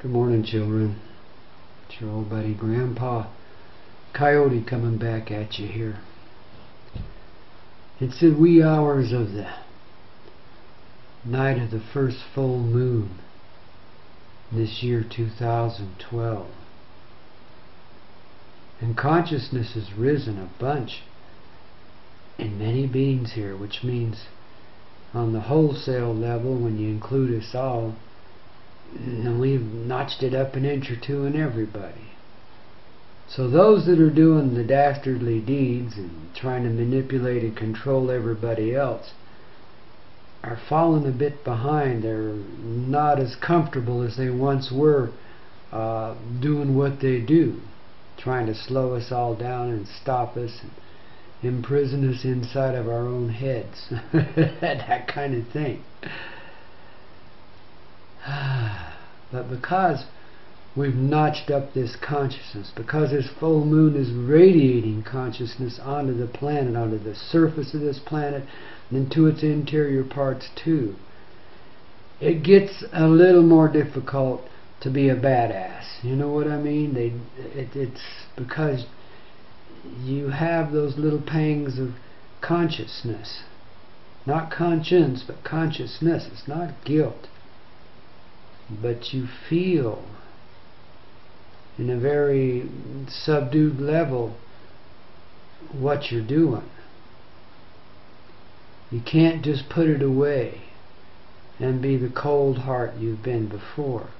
Good morning, children. It's your old buddy Grandpa Coyote coming back at you here. It's the wee hours of the night of the first full moon this year 2012. And consciousness has risen a bunch in many beings here, which means on the wholesale level, when you include us all, we've notched it up an inch or two in everybody. So those that are doing the dastardly deeds and trying to manipulate and control everybody else are falling a bit behind. They're not as comfortable as they once were doing what they do, trying to slow us all down and stop us and imprison us inside of our own heads. That kind of thing. But because we've notched up this consciousness, because this full moon is radiating consciousness onto the planet, onto the surface of this planet, and into its interior parts too, it gets a little more difficult to be a badass. You know what I mean? It's because you have those little pangs of consciousness. Not conscience, but consciousness. It's not guilt. But you feel in a very subdued level what you're doing. You can't just put it away and be the cold heart you've been before,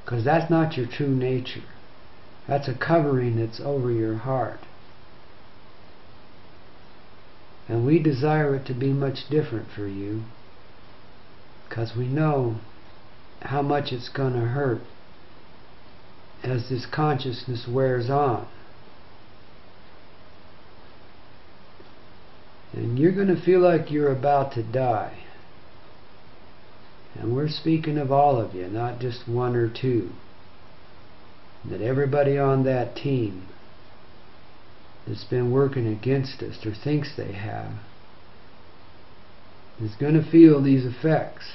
because that's not your true nature. That's a covering that's over your heart. And we desire it to be much different for you, because we know how much it's going to hurt as this consciousness wears on. And you're going to feel like you're about to die. And we're speaking of all of you, not just one or two. That everybody on that team that's been working against us, or thinks they have, is going to feel these effects.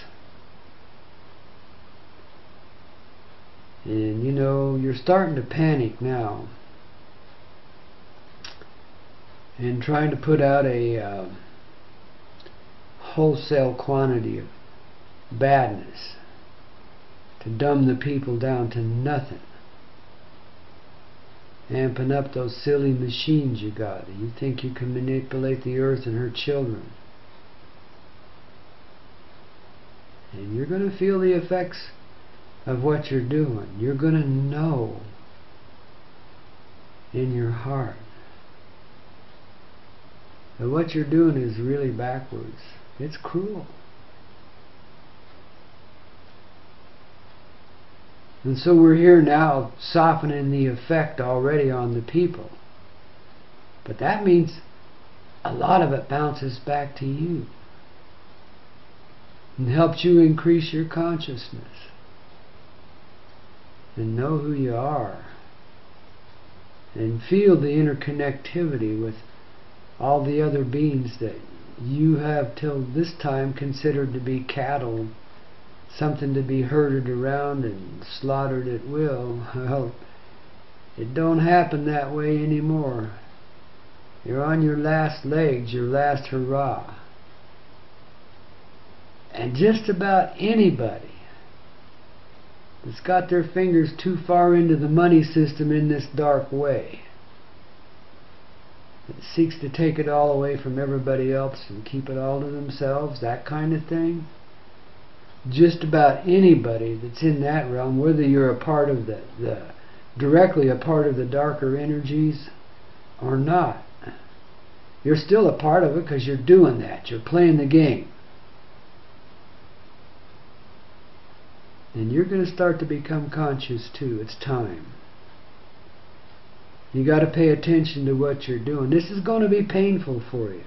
And you know, you're starting to panic now and trying to put out a wholesale quantity of badness to dumb the people down to nothing, amping up those silly machines you got. You think you can manipulate the earth and her children, and you're going to feel the effects of what you're doing. You're going to know in your heart that what you're doing is really backwards. It's cruel. And so we're here now softening the effect already on the people. But that means a lot of it bounces back to you and helps you increase your consciousness and know who you are and feel the interconnectivity with all the other beings that you have till this time considered to be cattle, something to be herded around and slaughtered at will. Well, it don't happen that way anymore. You're on your last legs, your last hurrah. And just about anybody that's got their fingers too far into the money system in this dark way, that seeks to take it all away from everybody else and keep it all to themselves, that kind of thing, just about anybody that's in that realm, whether you're a part of the directly a part of the darker energies or not, you're still a part of it, because you're doing that. You're playing the game. And you're going to start to become conscious too. It's time. You got to pay attention to what you're doing. This is going to be painful for you,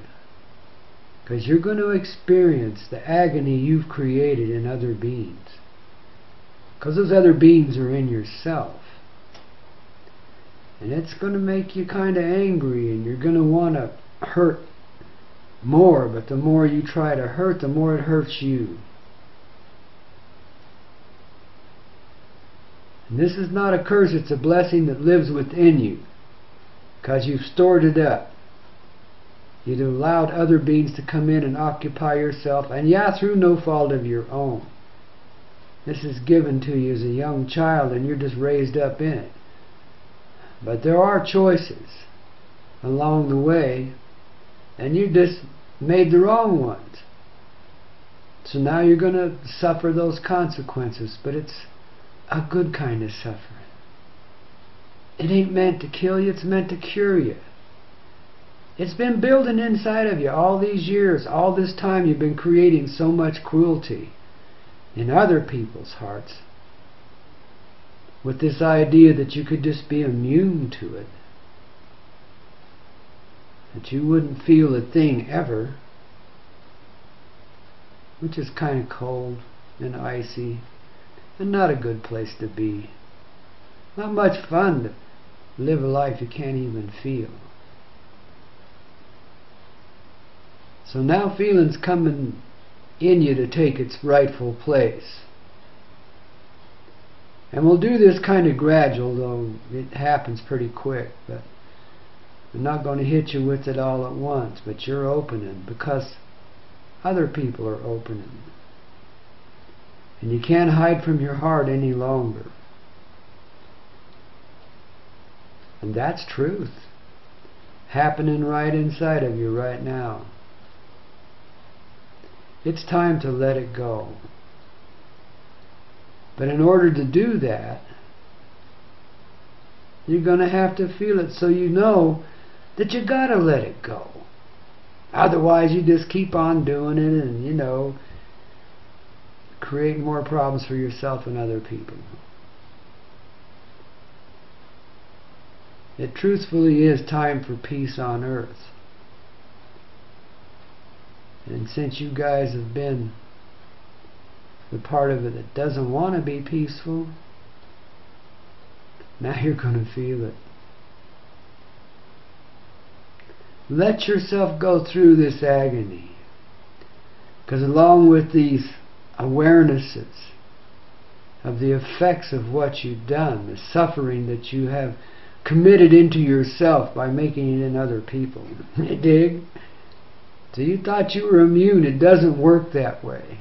because you're going to experience the agony you've created in other beings, because those other beings are in yourself. And it's going to make you kind of angry, and you're going to want to hurt more, but the more you try to hurt, the more it hurts you. And this is not a curse, it's a blessing that lives within you, because you've stored it up. You've allowed other beings to come in and occupy yourself, and through no fault of your own. This is given to you as a young child, and you're just raised up in it. But there are choices along the way, and you just made the wrong ones. So now you're going to suffer those consequences, but it's a good kind of suffering. It ain't meant to kill you, it's meant to cure you. It's been building inside of you all these years, all this time you've been creating so much cruelty in other people's hearts, with this idea that you could just be immune to it, that you wouldn't feel a thing ever, which is kind of cold and icy and not a good place to be. Not much fun to live a life you can't even feel. So now feeling's coming in you to take its rightful place. And we'll do this kind of gradual, though it happens pretty quick. But I'm not going to hit you with it all at once, but you're opening because other people are opening. And you can't hide from your heart any longer. And that's truth, happening right inside of you right now. It's time to let it go. But in order to do that, you're going to have to feel it so you know that you got to let it go. Otherwise you just keep on doing it and, creating more problems for yourself and other people. It truthfully is time for peace on earth. And since you guys have been the part of it that doesn't want to be peaceful, now you're going to feel it. Let yourself go through this agony, because along with these awarenesses of the effects of what you've done, the suffering that you have committed into yourself by making it in other people. You dig? So you thought you were immune. It doesn't work that way.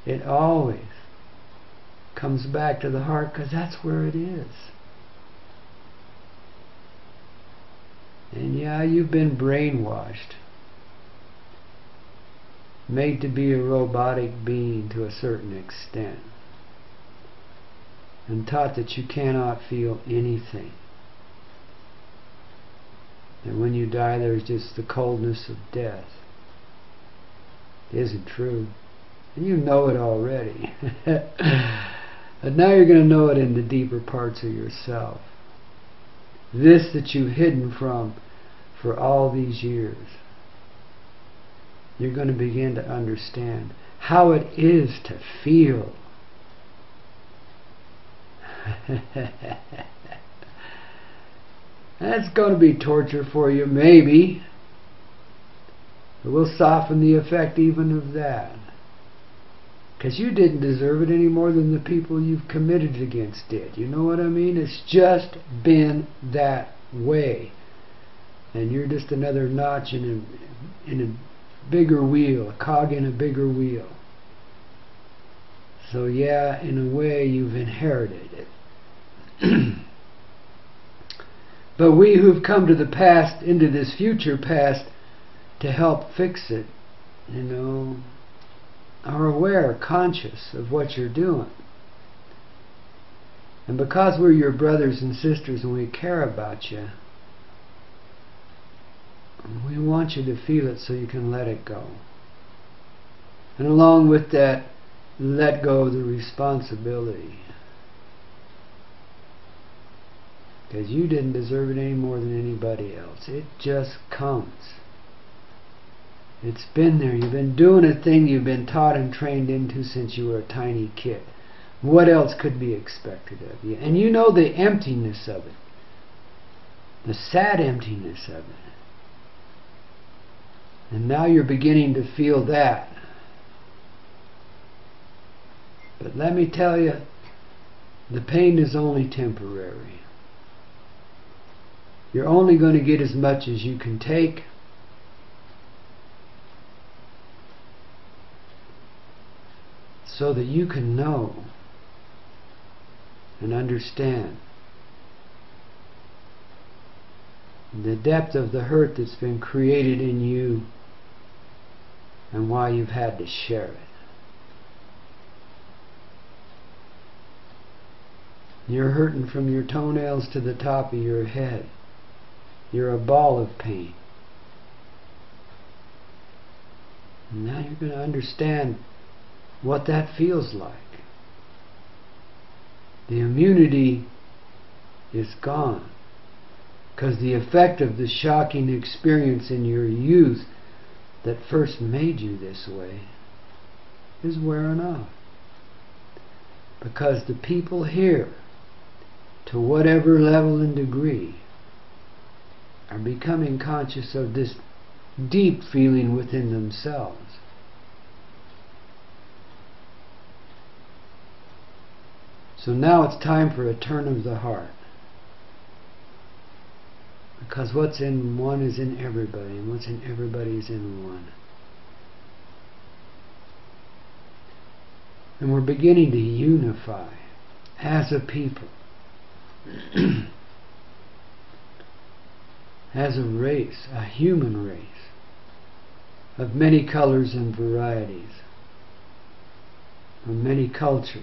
It always comes back to the heart, because that's where it is. And you've been brainwashed, made to be a robotic being to a certain extent, and taught that you cannot feel anything. And when you die, there's just the coldness of death. It isn't true. And you know it already. But now you're going to know it in the deeper parts of yourself. This that you've hidden from for all these years. You're going to begin to understand how it is to feel. That's going to be torture for you, maybe. But we'll soften the effect even of that. Because you didn't deserve it any more than the people you've committed against did. You know what I mean? It's just been that way. And you're just another notch in a bigger wheel, a cog in a bigger wheel. So in a way you've inherited it. But we who've come to the past, into this future past, to help fix it, are aware, conscious of what you're doing. And because we're your brothers and sisters and we care about you, we want you to feel it so you can let it go. And along with that, let go of the responsibility. Because you didn't deserve it any more than anybody else. It just comes. It's been there. You've been doing a thing you've been taught and trained into since you were a tiny kid. What else could be expected of you? And you know the emptiness of it. the sad emptiness of it. And now you're beginning to feel that. But let me tell you, the pain is only temporary. You're only going to get as much as you can take. So that you can know and understand the depth of the hurt that's been created in you and why you've had to share it. You're hurting from your toenails to the top of your head. You're a ball of pain. And now you're going to understand what that feels like. The immunity is gone because the effect of the shocking experience in your youth that first made you this way is wearing off. Because the people here, to whatever level and degree, are becoming conscious of this deep feeling within themselves. So now it's time for a turn of the heart. Because what's in one is in everybody, and what's in everybody is in one. And we're beginning to unify as a people, as a race, a human race, of many colors and varieties, of many cultures,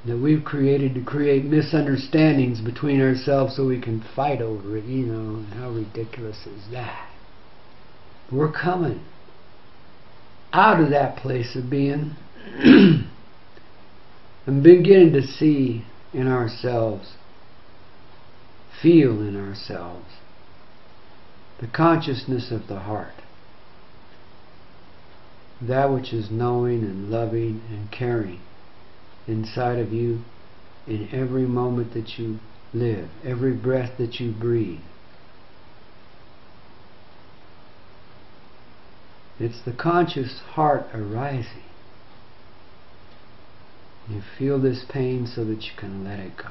that we've created to create misunderstandings between ourselves so we can fight over it. You know, how ridiculous is that? We're coming out of that place of being and beginning to see in ourselves, feel in ourselves, the consciousness of the heart, that which is knowing and loving and caring inside of you in every moment that you live, every breath that you breathe. It's the conscious heart arising. You feel this pain so that you can let it go.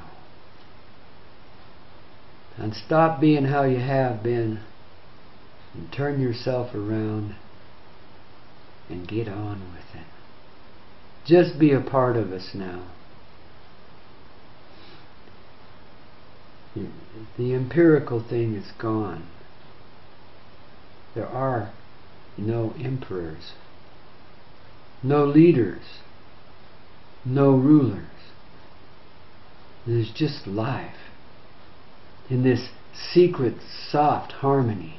And stop being how you have been and turn yourself around and get on with it. Just be a part of us now. The empirical thing is gone. There are no emperors, no leaders, no rulers. There's just life in this secret, soft harmony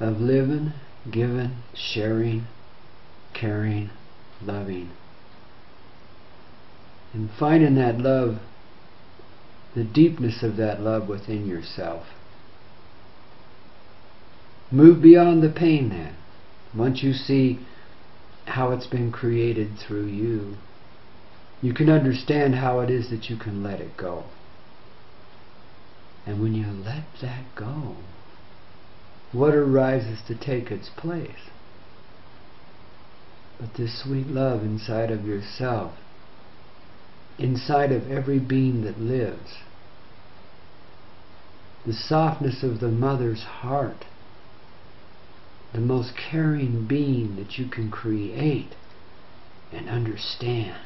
of living, giving, sharing, caring, loving, and finding that love, the deepness of that love within yourself. Move beyond the pain then. Once you see how it's been created through you, you can understand how it is that you can let it go. And when you let that go, what arises to take its place? But this sweet love inside of yourself, inside of every being that lives. The softness of the mother's heart, the most caring being that you can create and understand.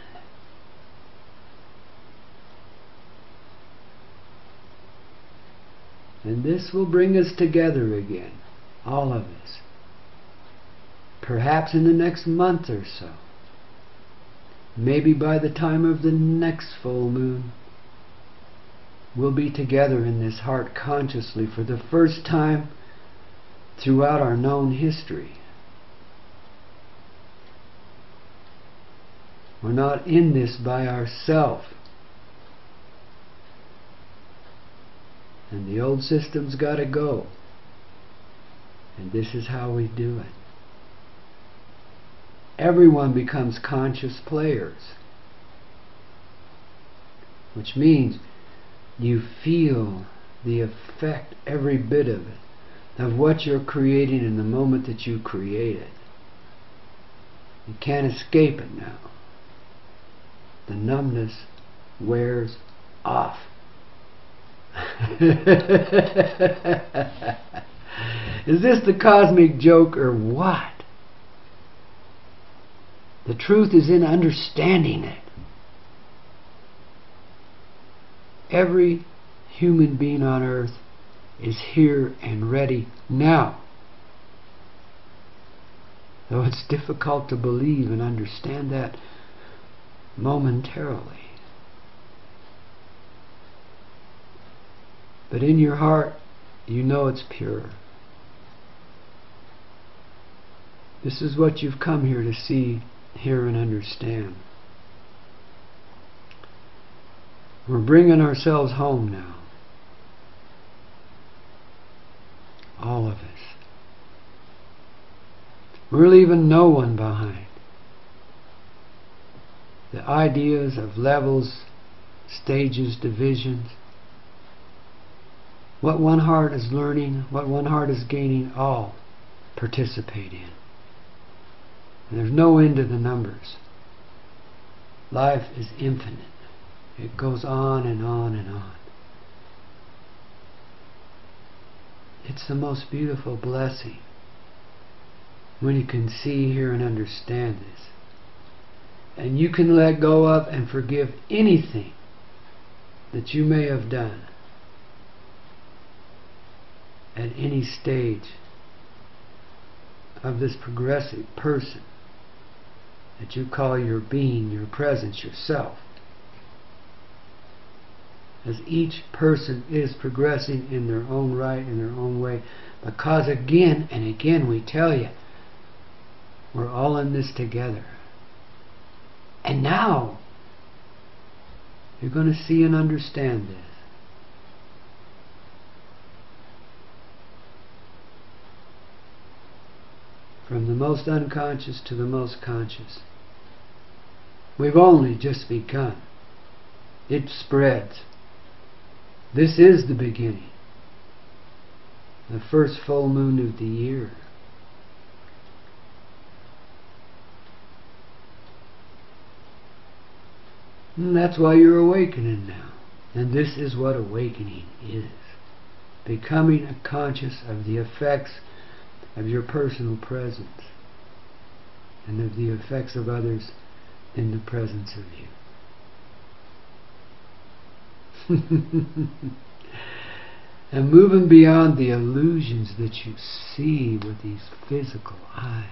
And this will bring us together again, all of us. Perhaps in the next month or so. Maybe by the time of the next full moon, we'll be together in this heart consciously for the first time throughout our known history. We're not in this by ourselves. And the old system's got to go. And this is how we do it. Everyone becomes conscious players. Which means you feel the effect, every bit of it, of what you're creating in the moment that you create it. You can't escape it now. The numbness wears off. Is this the cosmic joke or what? The truth is in understanding it. Every human being on earth is here and ready now. Though it's difficult to believe and understand that momentarily. But in your heart, you know it's pure. This is what you've come here to see, hear, and understand. We're bringing ourselves home now. All of us. We're leaving no one behind. The ideas of levels, stages, divisions, what one heart is learning, what one heart is gaining, all participate in. And there's no end to the numbers. Life is infinite. It goes on and on and on. It's the most beautiful blessing when you can see, hear, and understand this. And you can let go of and forgive anything that you may have done at any stage of this progressive person that you call your being, your presence, yourself. As each person is progressing in their own right, in their own way. Because again and again we tell you, we're all in this together. And now, you're going to see and understand this. From the most unconscious to the most conscious. We've only just begun. It spreads. This is the beginning. The first full moon of the year. And that's why you're awakening now. And this is what awakening is. Becoming conscious of the effects of your personal presence and of the effects of others in the presence of you. And moving beyond the illusions that you see with these physical eyes.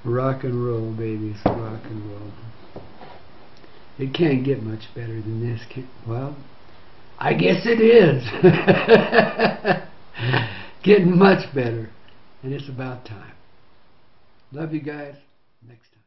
Rock and roll, babies, rock and roll. It can't get much better than this. Well, I guess it is. Getting much better. And it's about time. Love you guys. Next time.